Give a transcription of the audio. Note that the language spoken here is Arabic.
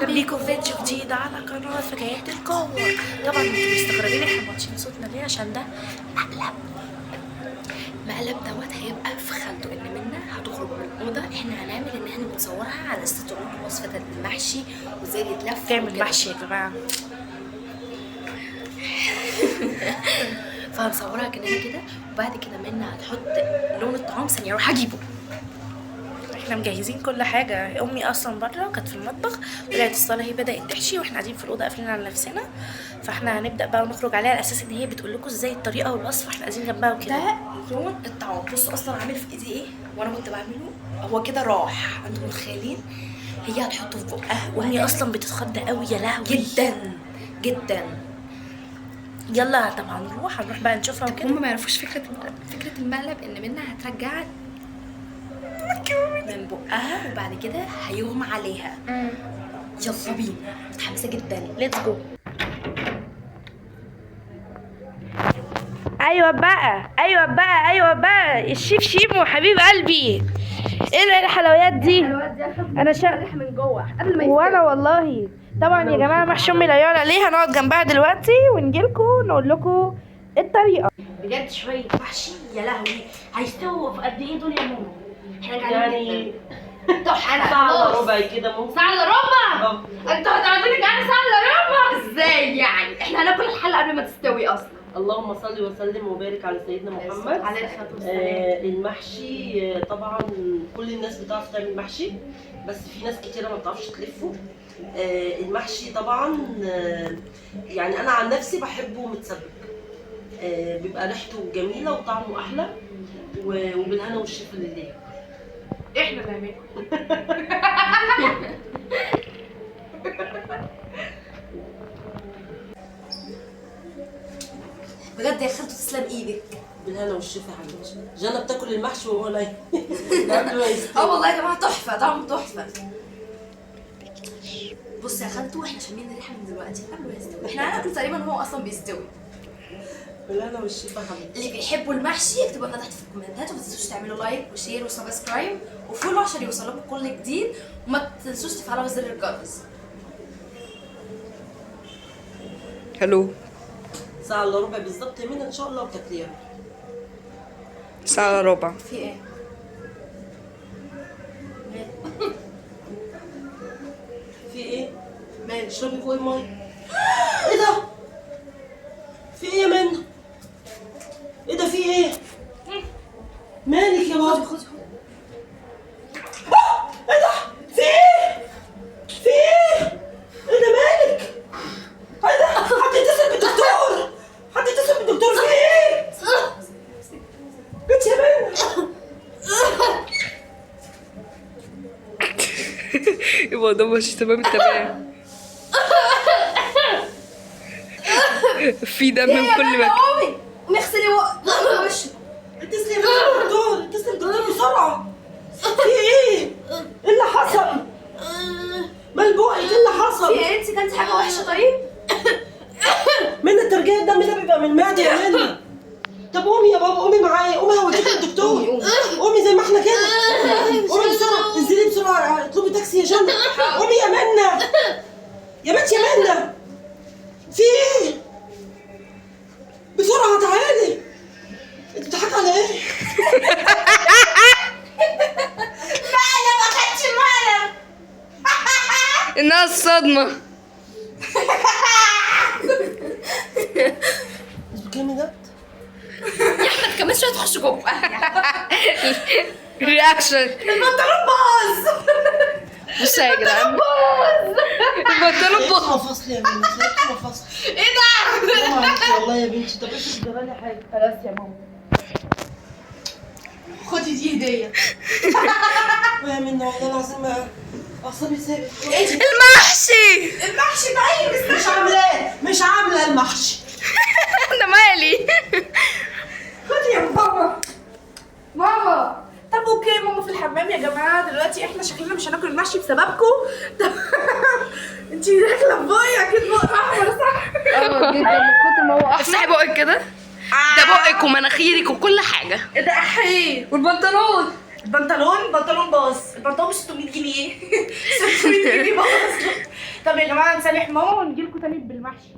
اهلا بيكم في فيديو جديد على قناه فكاهية القوة. طبعا انتوا مستغربين احنا ماتشين صوتنا ليه؟ عشان ده مقلب دوت هيبقى في خالته ان منا هتخرج من الاوضه. احنا هنعمل ان احنا بنصورها على اساس تقول وصفه المحشي وازاي يتلف تعمل محشي يا جماعه. فهنصورها كده وبعد كده منا هتحط لون الطعام. ثانيه اروح اجيبه. احنا مجهزين كل حاجه. امي اصلا بره كانت في المطبخ، طلعت الصاله هي بدات تحشي واحنا قاعدين في الاوضه قافلين على نفسنا. فاحنا هنبدا بقى ونخرج عليها على اساس ان هي بتقول لكم ازاي الطريقه والوصفه. احنا قاعدين جنبها وكده. ده لون الطعام. بصوا اصلا عامل في ايدي ايه وانا كنت بعمله. هو كده راح. انتوا متخيلين؟ هي هتحطه في بقها وهي اصلا بتتخض قوي يا لهوي جدا. يلا طبعا هنروح بقى نشوفها وكده. هم ما يعرفوش فكره المقلب ان منها هترجع من بقها وبعد كده هيغمى عليها. يلا بينا، متحمسه جدا. ليتس جو. ايوه بقى الشيف شيمو حبيب قلبي. ايه الحلويات دي؟ انا شايف من جوه قبل ما وانا والله طبعا يا جماعه محشي امي لا يعلى عليه. هنقعد جنبها دلوقتي ونجيلكوا نقول لكم الطريقه. بجد شويه محشي يا لهوي هيستووا في قد ايه دول يا ماما؟ احنا يعني ساعة الا ربع كده ممكن. ساعة الا ربع؟ انتوا هتقعدوا لي يعني ساعة الا ربع؟ ازاي يعني؟ احنا هناكل الحلة قبل ما تستوي اصلا. اللهم صل وسلم وبارك على سيدنا محمد عليه الصلاة والسلام. المحشي طبعا كل الناس بتعرف تعمل محشي، بس في ناس كتيرة ما بتعرفش تلفه. المحشي طبعا يعني انا عن نفسي بحبه متسبك. بيبقى ريحته جميلة وطعمه احلى وبالهنا والشفا لله. احنا نعمله. بجد يا خالته تسلم ايدك. بالهنا والشفا يا حبيبتي. جنى بتاكل المحشي وهو نايم قبل ما يستوي. والله يا جماعه تحفه، طعمه تحفه. بص يا خالته احنا شامين الريحه من دلوقتي قبل ما يستوي. احنا هناكل تقريبا هو اصلا بيستوي. بالهنا والشفا يا حبيبتي. اللي بيحبوا المحشي اكتبوا لنا تحت في الكومنتات، وما تنسوش تعملوا لايك وشير وسبسكرايب وفولو عشان يوصلكم كل جديد، وما تنسوش تفعلوا زر الجرس. الو. ساعة الا ربع بالظبط يا منى ان شاء الله وتاكليها. ساعة الا ربع. في ايه؟ في ايه؟ مال اشربي فوق الميه. ايه ده؟ في ايه يا منى؟ ايه ده في ايه؟ مالك يا بابا؟ خدي ايه ده؟ في ايه؟ في ايه؟ ايه ده مالك؟ ايه ده؟ حد يتصل بالدكتور! حد يتصل بالدكتور في ايه؟ بنت يا منى. يبقى ده ماشي تمام التمام. في دم من كل مكان. قومي اغسلي وشك. اتصلي بالدكتور، اتصلي بالدكتور بسرعة. في ايه؟ ايه اللي حصل؟ مال بوقك ايه اللي حصل؟ في ايه؟ انت كانت حاجه وحشه طيب؟ منى ترجيع الدم ده بيبقى من المعدة يا منى. طب قومي يا بابا، قومي معايا، قومي هوديك للدكتور. قومي زي ما احنا كده. قومي بسرعة، انزلي بسرعة، اطلبي تاكسي يا جنى. قومي يا منى. يا بنت يا منى. في ايه؟ بسرعة تعالي. انت بتضحكي على ايه؟ مقلب ما خدش مقلب. انها الصدمة. انت بتتكلمي جد؟ يا احمد كمان شويه تخش جوه. رياكشن. البنطلون باظ. بصوا يا جدعان. البنطلون باظ. مفاصل يا بنتي، سيبتي مفاصل. ايه ده؟ حرام عليكي والله يا بنتي. طب افرض جرالي حاجة. خلاص يا ماما خدي دي هديه. يا منى والله العظيم اعصابي ثابت. المحشي. المحشي طيب مش عاملة المحشي. انا مالي. خدي يا ماما. طب اوكي ماما في الحمام يا جماعه. دلوقتي احنا شكلنا مش هناكل المحشي بسببكم. طب انتي داخله ببايع اكيد بقى احمر صح؟ اه جدا من كتر ما هو احمر. افتحي بقك كده. ده بقك ومناخيرك وكل حاجة. ايه ده احيه. والبنطلون. البنطلون باظ. البنطلون ب 600 جنيه. 600 جنيه باظ. طب يا جماعه نسامح ماما ونجيلكوا تاني بالمحشي.